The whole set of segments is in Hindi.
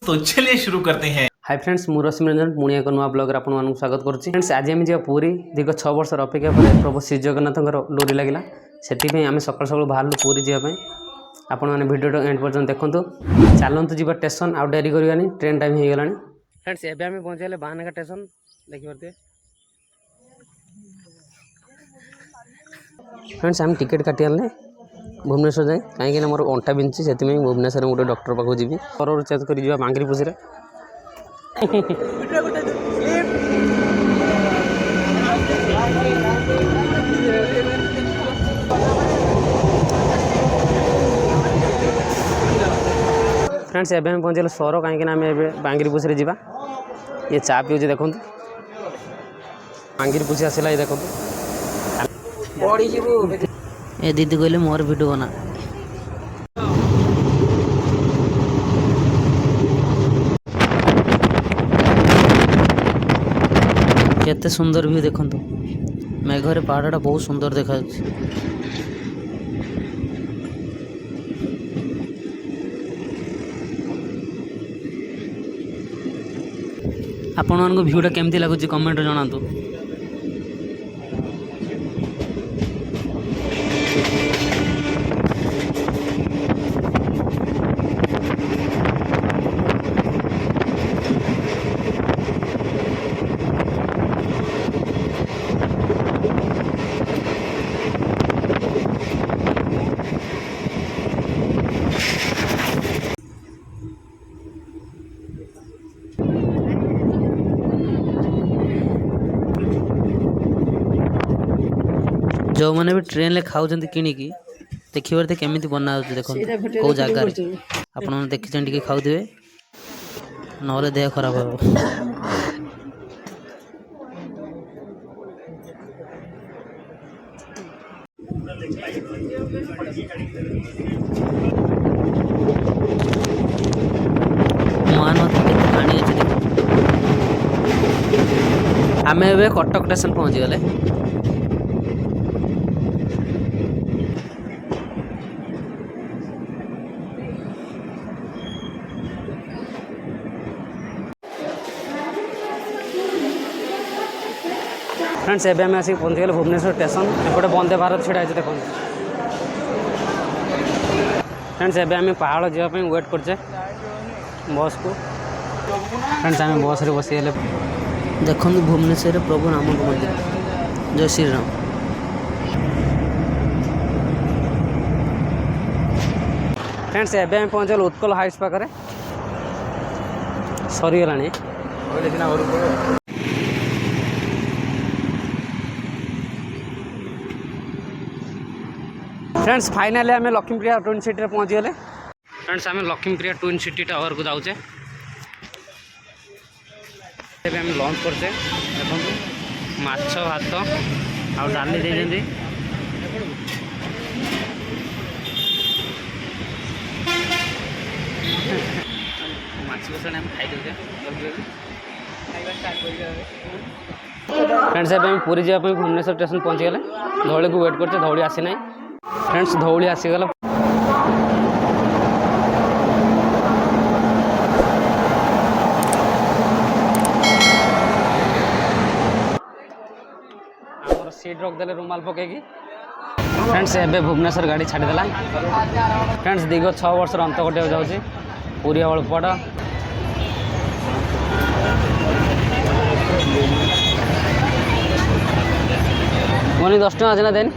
तो चलिए शुरू करते हैं। हाय फ्रेंड्स, मु रश्मि रंजन पुणी एक नुआ ब्लॉग आपन मानक स्वागत करुच्ची। फ्रेंड्स आज आम जा पुरी दीर्घ 6 वर्ष अपेक्षा पर प्रभु श्री जगन्नाथ डोरी लगिला से आम सकाल सकाल बाहर पुरी जावाई। आपण मैंने भिडियो एंड पर्यटन देखूँ। चलतु जी स्टेशन आउ डेरी करवानी, ट्रेन टाइम हो गला। फ्रेंड्स एवं आम पहुँचे बाहानगा स्टेशन देखिए। फ्रेंड्स आम टिकेट काटी आने भुवनेश्वर जाए कहीं मोर अंटा बिंची से भुवनेश्वर गोटे डॉक्टर पाक जी पर चेक कर बांगरी पुसी फ्रेंड्स एवं पहुँचे सर कहीं आम बांगरी पुसी जा ये चा पीऊे देखो बांगरी पुसी आसला देखो ए दीदी कहले मोर वीडियो बना। केते सुंदर भी देखंतु मेघरे पहाड़टा बहुत सुंदर देखा आपण मानको व्यूटा केमती लागुची कमेंट जणातु। जो मैंने भी ट्रेन ले खाऊ किणिकी देखिए केमी बना देखो कौ जगार आप देखी खाऊ ना देह खराब हो। आम ए कटक स्टेशन पहुँची गले। फ्रेंड्स एवं आम आसिक पहुँची गले भुवनेश्वर स्टेशन। एपटे वंदे भारत छिड़ा है देखो। फ्रेंड्स एवं आम पहाड़ जावाई वेट करचे बस को। फ्रेंड्स आम बस रे बसी गले देखो भुवनेश्वर प्रभु राम मंदिर जय श्री राम। फ्रेंड्स एवं आम पहुँचे उत्कल हाइट्स पाखे सरीगला। फ्रेंड्स फाइनली आम लक्ष्मीप्रिया ट्विन सिटी पहुँची गले। फ्रेंड्स आम लक्ष्मीप्रिया ट्विन सिटी टावर को जाऊे। आम लंच करचे देखो माछ भात आ डाली दे फ्रेंड्स एवं पूरी जावाई भुवनेश्वर स्टेशन पहुँची गले। धौली को वेट करते धौली आसी ना। फ्रेंड्स धौली आसीगला। सीट रखदे रुमाल पकईकि। फ्रेंड्स एवं भुवनेश्वर गाड़ी छाड़देला। फ्रेंड्स दीर्घ 6 वर्ष अंत घटे जाऊँगी पुरी अल्पड़ा। मनी 10 टका आज ना देन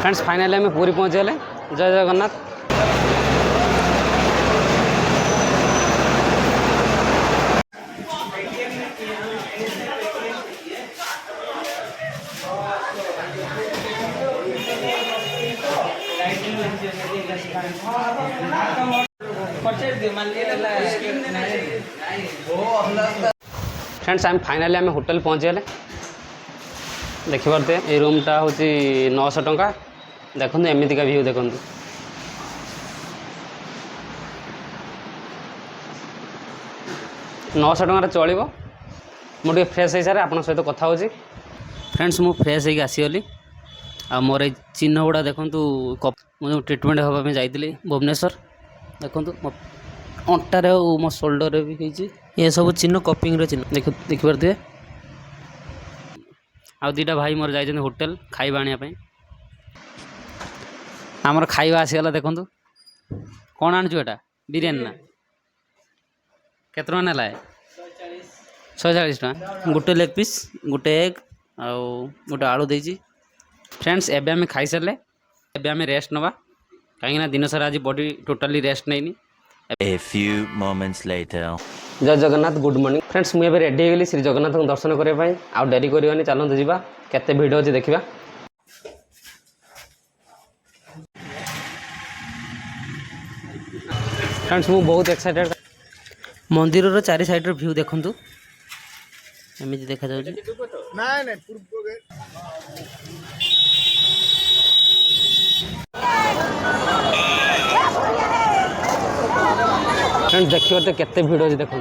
फ्रेंड्स फाइनली आम पूरी पहुँच गले। जय जगन्नाथ। फ्रेंड्स आम फाइनली आम होटल पहुँच गले। देखिपे ये रूमटा हूँ 900 टंका देखो एमतीका व्यू देखो 900 टंकार चलो मुझे फ्रेश हो सारे आप सहित कथा हो फ्रेंड्स मु फ्रेश होगी आसीगली आ मोर चिन्ह गुड़ा देखूँ मुझे ट्रिटमेंट हाँपाई जाइली भुवनेश्वर देखूँ मो अंटार मो शोल्डर भी ये सब चिन्ह कपिंग चिन्ह देखिपे आ दुटा भाई मोर जाइए होटेल खाइबा आने आमर खाइबा आसीगला देखूँ कौन आणचु एटा बिरियानी ना केत ना 140 टका गोटे लेग पीस गोटे एग आउ गोटे आलू देजी फ्रेंड्स एबे आम खाई सारे एबे आम रेस्ट नवा कहीं दिन सारा आज बॉडी टोटाली रेस्ट नहीं A few moments later. जय जगन्नाथ गुड मॉर्निंग फ्रेंड्स मुझे रेडी हो गली श्री जगन्नाथ को दर्शन करने आउ डेरी करवानी चलते जावा केते भिड़ अच्छे देखा फ्रेंड्स मु बहुत एक्साइटेड मंदिर चारि साइड व्यू देखु एमती देखा फ्रेंड्स देखिए केते भिड़ अच्छे देखो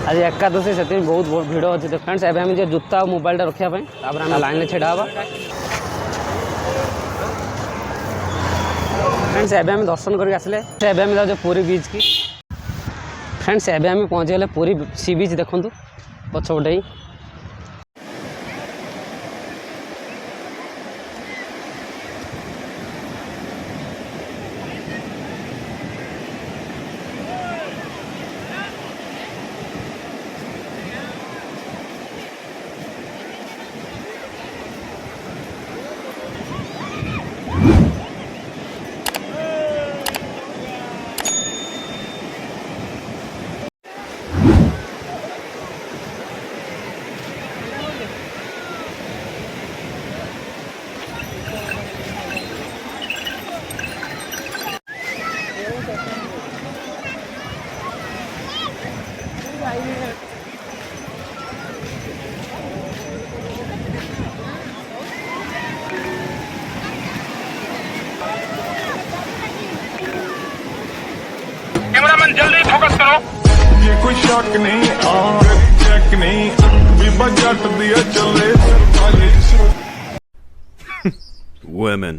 आज एकादशी से बहुत भिड़ अच्छे फ्रेंड्स एवं आम जूता और मोबाइल रखापी आम लाइन में छेड़ा हाँ फ्रेंड्स एवं आम दर्शन करके आसले एवं जाऊँ पुरी बीच की फ्रेंड्स एवं आम पहुँचीगले पुरी सी बीच देखूँ पछपटे ही कैमरामैन जल्दी फोकस करो। ये कोई शक नहीं चेक नहीं बीबा जट दिया चले Women.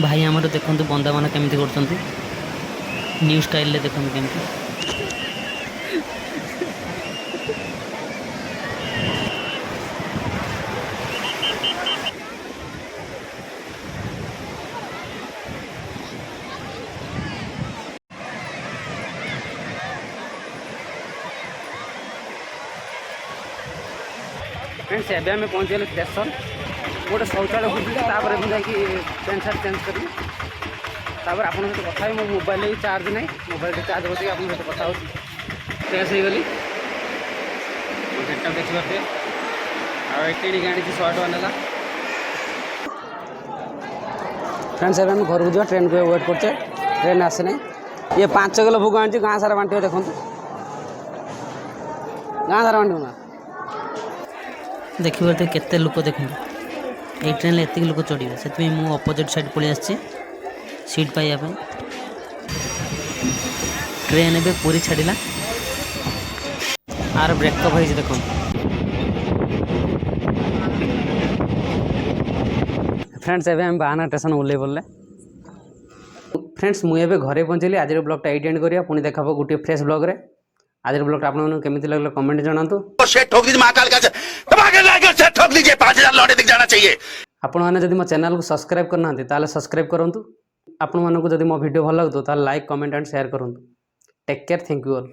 भाई आम देखो बंदा मान केमी कर न्यू स्टाइल देखो केमी फ्रेंड्स एवं आम पहुँचीगले स्टेशन गोटे शौचालय खोजी पैंट सार्ट चेंज करी आप कथा मो मोबाइल भी चार्ज नहीं मोबाइल चार्ज बस आप कथा हो फ्रेश हो गली सेटअप देखिए आनी 100 टका फ्रेंड्स एवं घर को जा ट्रेन को वेट कर ट्रेन आसे नहीं ये 5 किलो भोग आनी गाँ सारा बांटे देखो गाँ सारा बांटना देखिए केते लोक देखो ये ट्रेन में एतिक लोक चढ़े से मुझे अपोजिट साइड पलि आसी सीट पाइबा ट्रेन ए पूरी छाड़ा आर ब्रेकअप हो देख फ्रेंड्स एवं हम बाहाना स्टेशन ओल्ले पड़े फ्रेंड्स मुझे घरे पहुँचली आज ब्लॉगटा एट एंड करिया पुणी देखा गोटे फ्रेश ब्लॉग रे आज ब्लॉग आपको केमी लगे कमेंट जनातु आपण मैंने जब मो चैनल को सब्सक्राइब करना ताले सब्सक्राइब करूँ आपण मानक जब मो वीडियो भल लगो लाइक कमेंट एंड शेयर करूँ take care thank you all.